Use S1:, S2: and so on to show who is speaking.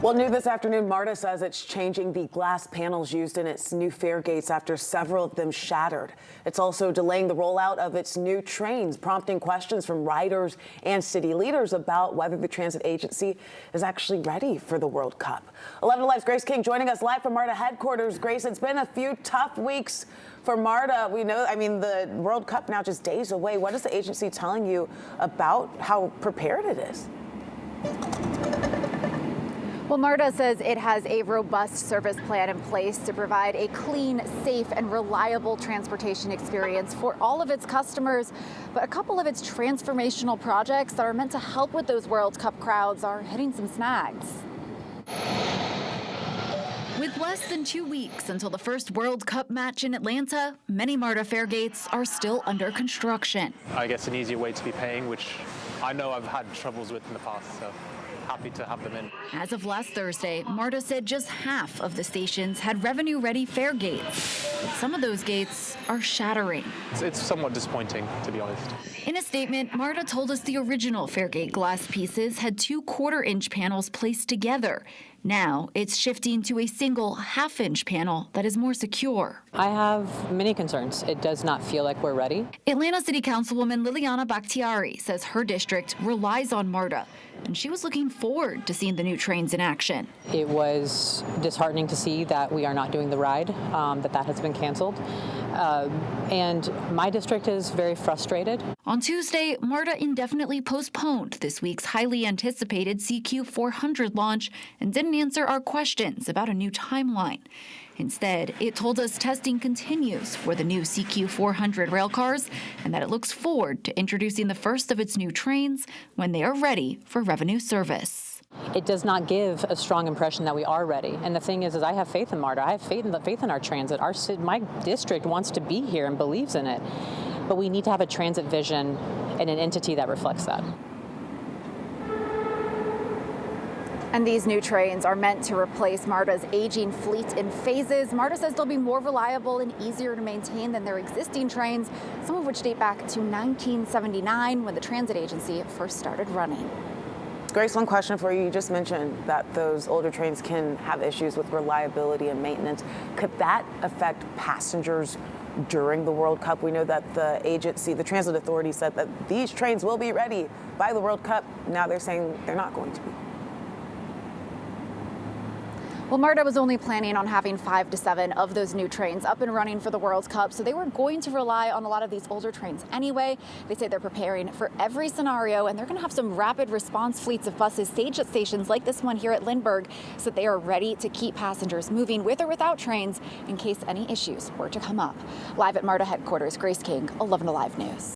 S1: Well, new this afternoon, MARTA says it's changing the glass panels used in its new fare gates after several of them shattered. It's also delaying the rollout of its new trains, prompting questions from riders and city leaders about whether the transit agency is actually ready for the World Cup. 11 Alive's Grace King joining us live from MARTA headquarters. Grace, it's been a few tough weeks for MARTA. We know, the World Cup now just days away. What is the agency telling you about how prepared it is?
S2: Well, MARTA says it has a robust service plan in place to provide a clean, safe, and reliable transportation experience for all of its customers. But a couple of its transformational projects that are meant to help with those World Cup crowds are hitting some snags. With less than 2 weeks until the first World Cup match in Atlanta, many MARTA fare gates are still under construction.
S3: I guess an easier way to be paying, which I know I've had troubles with in the past, so happy to have them in.
S2: As of last Thursday, MARTA said just half of the stations had revenue-ready fare gates. But some of those gates are shattering.
S3: It's somewhat disappointing, to be honest.
S2: In a statement, MARTA told us the original fare gate glass pieces had 2 1/4-inch panels placed together. Now it's shifting to a single 1/2-inch panel that is more secure.
S4: I have many concerns. It does not feel like we're ready.
S2: Atlanta City Councilwoman Liliana Bakhtiari says her district relies on MARTA, and she was looking forward to seeing the new trains in action.
S4: It was disheartening to see that we are not doing the ride, that has been canceled. And my district is very frustrated.
S2: On Tuesday, MARTA indefinitely postponed this week's highly anticipated CQ 400 launch and didn't answer our questions about a new timeline. Instead, it told us testing continues for the new CQ 400 railcars and that it looks forward to introducing the first of its new trains when they are ready for revenue service.
S4: It does not give a strong impression that we are ready. And the thing is I have faith in MARTA. I have faith in our transit. My district wants to be here and believes in it. But we need to have a transit vision and an entity that reflects that.
S2: And these new trains are meant to replace MARTA's aging fleet in phases. MARTA says they'll be more reliable and easier to maintain than their existing trains, some of which date back to 1979 when the transit agency first started running.
S1: Grace, one question for you. You just mentioned that those older trains can have issues with reliability and maintenance. Could that affect passengers during the World Cup? We know that the agency, the transit authority, said that these trains will be ready by the World Cup. Now they're saying they're not going to be.
S2: Well, MARTA was only planning on having 5 to 7 of those new trains up and running for the World Cup, so they were going to rely on a lot of these older trains anyway. They say they're preparing for every scenario, and they're going to have some rapid response fleets of buses staged at stations like this one here at Lindbergh so that they are ready to keep passengers moving with or without trains in case any issues were to come up. Live at MARTA headquarters, Grace King, 11 Alive News.